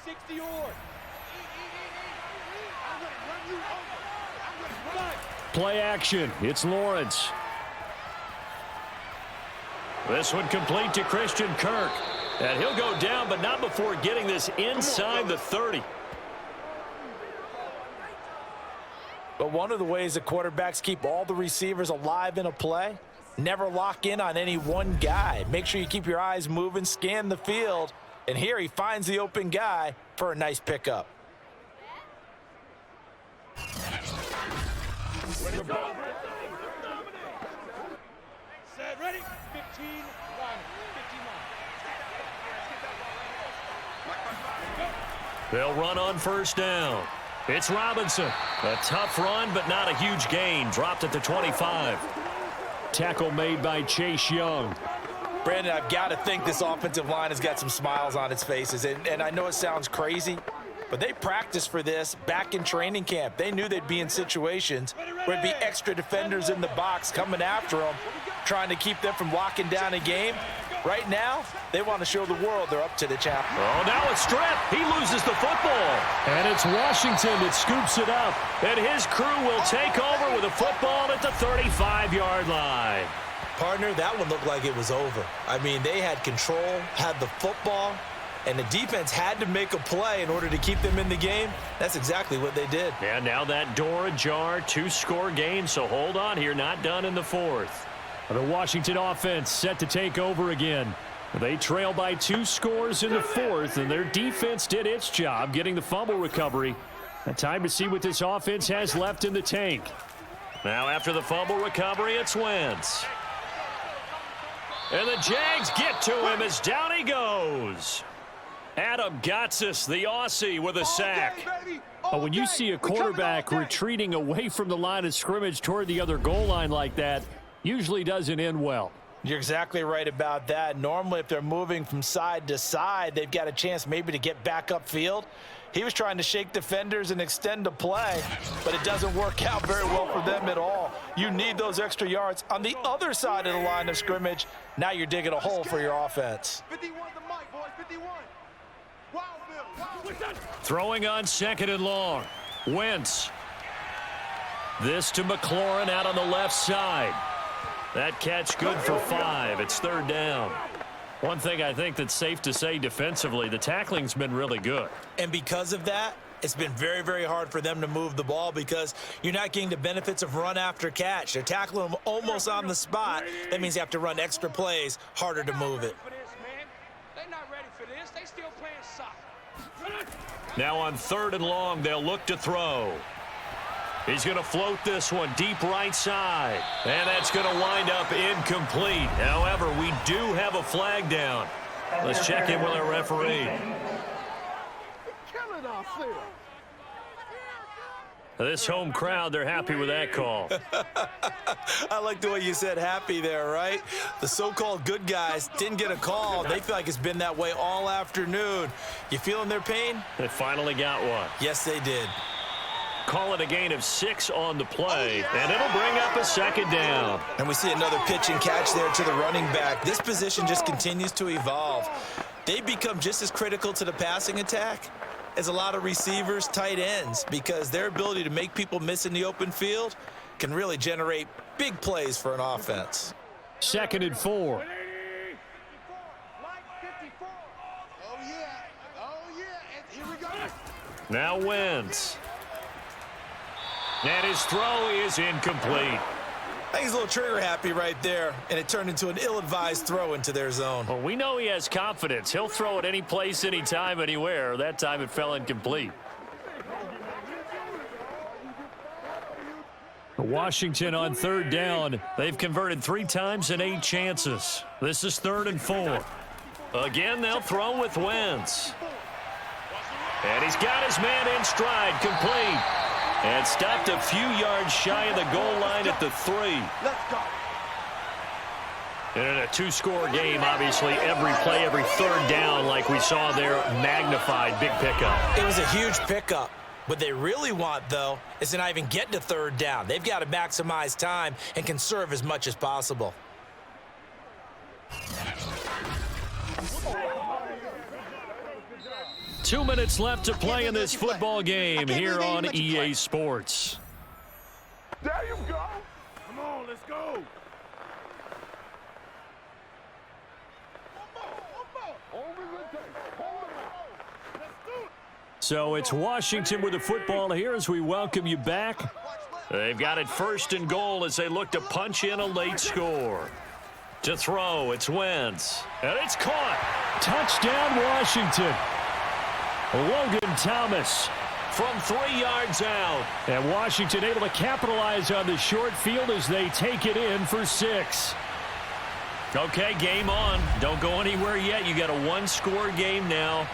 60 or. Play action. It's Lawrence. This one complete to Christian Kirk. And he'll go down, but not before getting this inside the 30. But one of the ways the quarterbacks keep all the receivers alive in a play, never lock in on any one guy. Make sure you keep your eyes moving, scan the field, and here he finds the open guy for a nice pickup. They'll run on first down. It's Robinson. A tough run, but not a huge gain. Dropped at the 25. Tackle made by Chase Young. Brandon, I've got to think this offensive line has got some smiles on its faces. And I know it sounds crazy, but they practiced for this back in training camp. They knew they'd be in situations where it'd be extra defenders in the box coming after them, trying to keep them from locking down a game. Right now, they want to show the world they're up to the challenge. Oh, now a strip. He loses the football. And it's Washington that scoops it up. And his crew will take over with a football at the 35-yard line. Partner, that one looked like it was over. I mean, they had control, had the football, and the defense had to make a play in order to keep them in the game. That's exactly what they did. And now that door ajar, 2-score game, so hold on here, not done in the fourth. The Washington offense set to take over again. They trail by 2 scores in the fourth, and their defense did its job getting the fumble recovery. A time to see what this offense has left in the tank. Now after the fumble recovery, it's Wentz. And the Jags get to him as down he goes. Adam Gotsis, the Aussie, with a sack. But when you see a quarterback retreating away from the line of scrimmage toward the other goal line like that, usually doesn't end well. You're exactly right about that. Normally, if they're moving from side to side, they've got a chance maybe to get back upfield. He was trying to shake defenders and extend the play, but it doesn't work out very well for them at all. You need those extra yards on the other side of the line of scrimmage. Now you're digging a hole for your offense. 51 the mic, boys, 51. Wow, Bill. Throwing on second and long. Wentz. This to McLaurin out on the left side. That catch good for 5. It's third down. One thing I think that's safe to say defensively, the tackling's been really good. And because of that, it's been very, very hard for them to move the ball because you're not getting the benefits of run after catch. They're tackling them almost on the spot. That means you have to run extra plays, harder to move it. They're not ready for this. They still playing soccer. Now on third and long, they'll look to throw. He's going to float this one deep right side. And that's going to wind up incomplete. However, we do have a flag down. Let's check in with our referee. This home crowd, they're happy with that call. I like the way you said happy there, right? The so-called good guys didn't get a call. They feel like it's been that way all afternoon. You feeling their pain? They finally got one. Yes, they did. Call it a gain of 6 on the play, and it'll bring up a second down. And we see another pitch and catch there to the running back. This position just continues to evolve. They become just as critical to the passing attack as a lot of receivers, tight ends, because their ability to make people miss in the open field can really generate big plays for an offense. Second and 4. Oh, yeah. And here we go. Now Wentz. And his throw is incomplete. I think he's a little trigger happy right there, and it turned into an ill-advised throw into their zone. Well, we know he has confidence. He'll throw it any place, anytime, anywhere. That time it fell incomplete. Washington on third down. They've converted 3 times in 8 chances. This is third and 4. Again, they'll throw with Wentz. And he's got his man in stride, complete. And stopped a few yards shy of the goal line at the 3. Let's go. And in a 2-score game, obviously, every play, every third down, like we saw there, magnified, big pickup. It was a huge pickup. What they really want, though, is to not even get to third down. They've got to maximize time and conserve as much as possible. 2 minutes left to play in this football game here on EA Sports. There you go. Come on, let's go. So it's Washington with the football here as we welcome you back. They've got it first and goal as they look to punch in a late score. To throw, it's Wentz. And it's caught. Touchdown, Washington. Logan Thomas From 3 yards out. And Washington able to capitalize on the short field as they take it in for 6. Okay, game on. Don't go anywhere yet. You got a one-score game now.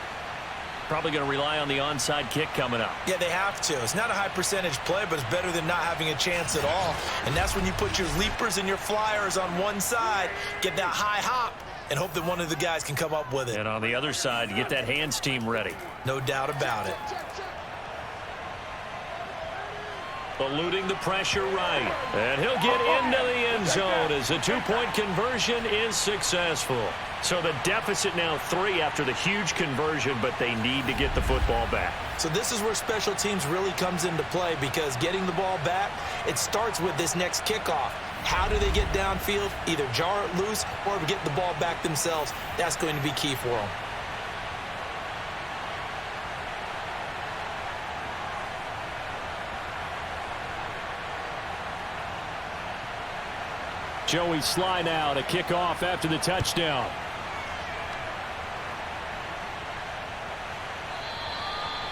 Probably going to rely on the onside kick coming up. Yeah, they have to. It's not a high percentage play, but it's better than not having a chance at all. And that's when you put your leapers and your flyers on one side, get that high hop, and hope that one of the guys can come up with it. And on the other side, get that hands team ready. No doubt about it. Eluding the pressure right. And he'll get into the end zone as the two-point conversion is successful. So the deficit now 3 after the huge conversion, but they need to get the football back. So this is where special teams really comes into play, because getting the ball back, it starts with this next kickoff. How do they get downfield? Either jar it loose or get the ball back themselves. That's going to be key for them. Joey Sly now to kick off after the touchdown.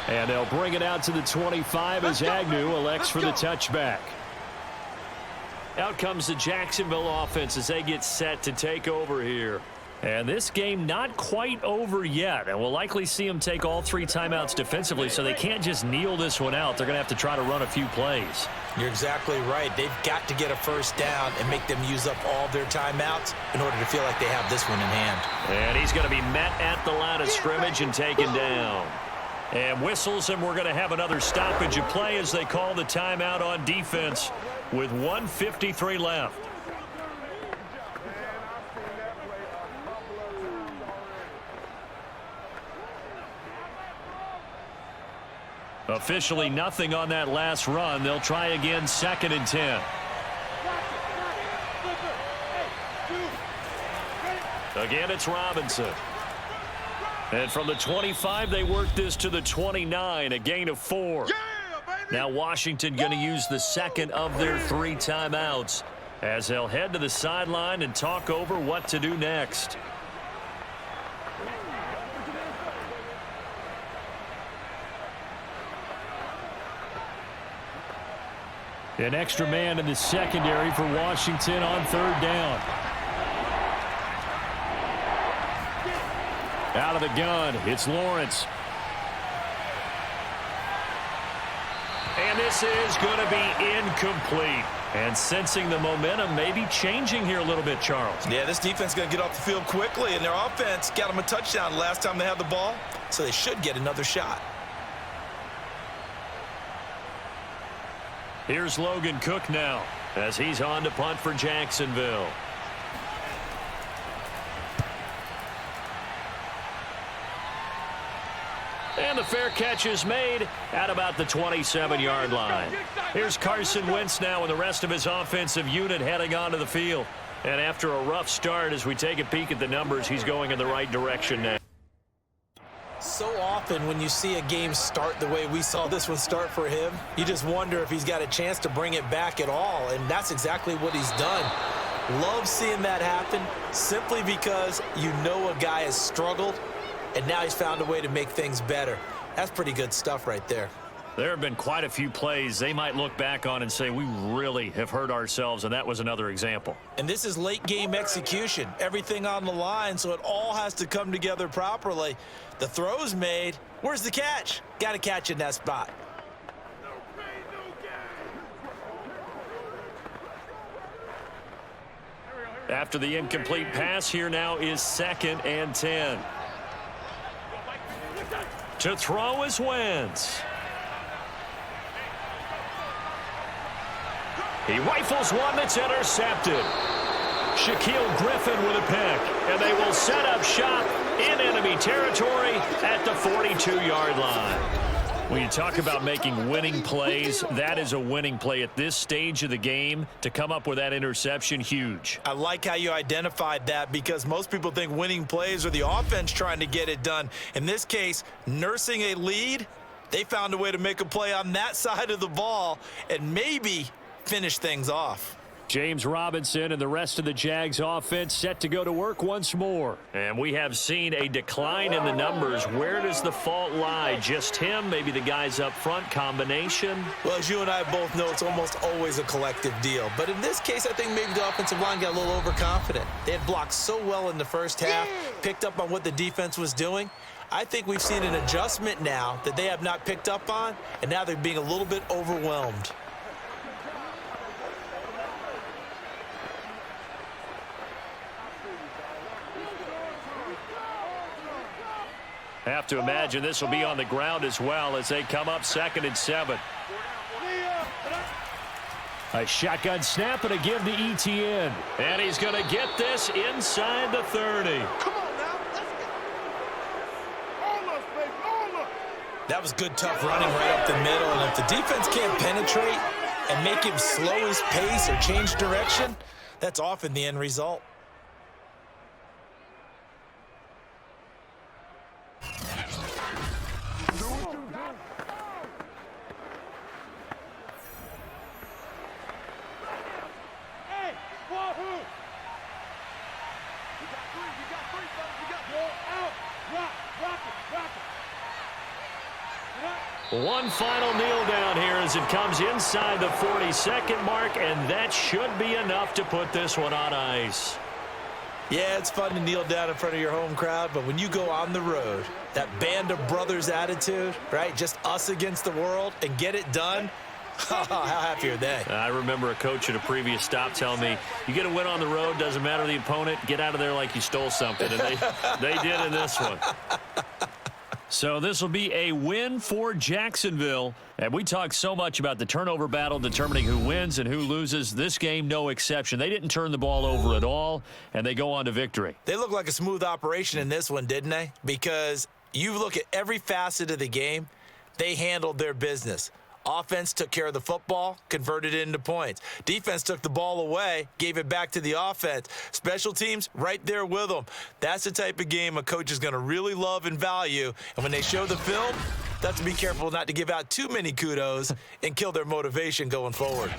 And they'll bring it out to the 25 as Agnew elects for the touchback. Out comes the Jacksonville offense as they get set to take over here. And this game not quite over yet. And we'll likely see them take all 3 timeouts defensively, so they can't just kneel this one out. They're going to have to try to run a few plays. You're exactly right. They've got to get a first down and make them use up all their timeouts in order to feel like they have this one in hand. And he's going to be met at the line of scrimmage and taken down. And whistles, and we're going to have another stoppage of play as they call the timeout on defense with 1:53 left. Officially nothing on that last run. They'll try again, 2nd and 10. Again, it's Robinson. And from the 25, they work this to the 29, a gain of 4. Now Washington going to use the second of their 3 timeouts as they'll head to the sideline and talk over what to do next. An extra man in the secondary for Washington on 3rd down. Out of the gun, it's Lawrence. And this is going to be incomplete. And sensing the momentum may be changing here a little bit, Charles. Yeah, this defense is going to get off the field quickly, and their offense got them a touchdown last time they had the ball, so they should get another shot. Here's Logan Cook now as he's on to punt for Jacksonville. And the fair catch is made at about the 27-yard line. Here's Carson Wentz now with the rest of his offensive unit heading onto the field. And after a rough start, as we take a peek at the numbers, he's going in the right direction now. So often when you see a game start the way we saw this one start for him, you just wonder if he's got a chance to bring it back at all, and that's exactly what he's done. Love seeing that happen simply because you know a guy has struggled, and now he's found a way to make things better. That's pretty good stuff right there. There have been quite a few plays they might look back on and say, we really have hurt ourselves, and that was another example. And this is late game execution. Everything on the line, so it all has to come together properly. The throw's made. Where's the catch? Got to catch in that spot. After the incomplete pass, here now is 2nd and 10. To throw is Wentz. He rifles one that's intercepted. Shaquille Griffin with a pick, and they will set up shop in enemy territory at the 42-yard line. When you talk about making winning plays, that is a winning play at this stage of the game. To come up with that interception, huge. I like how you identified that, because most people think winning plays are the offense trying to get it done. In this case, nursing a lead, they found a way to make a play on that side of the ball and maybe finish things off. James Robinson and the rest of the Jags offense set to go to work once more. And we have seen a decline in the numbers. Where does the fault lie? Just him? Maybe the guys up front? Combination? Well, as you and I both know, it's almost always a collective deal. But in this case, I think maybe the offensive line got a little overconfident. They had blocked so well in the first half, picked up on what the defense was doing. I think we've seen an adjustment now that they have not picked up on, and now they're being a little bit overwhelmed. Have to imagine this will be on the ground as well as they come up 2nd and 7. A shotgun snap and a give to ETN. And he's going to get this inside the 30. Come on now. Let's go. Almost, baby. Almost. That was good, tough running right up the middle. And if the defense can't penetrate and make him slow his pace or change direction, that's often the end result. Hey, wahoo! We got three, fellas. We got roll out. Rock it. One final kneel down here as it comes inside the 40-second mark, and that should be enough to put this one on ice. Yeah, it's fun to kneel down in front of your home crowd, but when you go on the road, that band of brothers attitude, right? Just us against the world and get it done. How happy are they? I remember a coach at a previous stop telling me, you get a win on the road, doesn't matter the opponent, get out of there like you stole something. And they did in this one. So this will be a win for Jacksonville. And we talked so much about the turnover battle determining who wins and who loses. This game, no exception. They didn't turn the ball over at all, and they go on to victory. They look like a smooth operation in this one, didn't they? Because you look at every facet of the game, they handled their business. Offense took care of the football, converted it into points. Defense took the ball away, gave it back to the offense. Special teams, right there with them. That's the type of game a coach is going to really love and value. And when they show the film, they have to be careful not to give out too many kudos and kill their motivation going forward.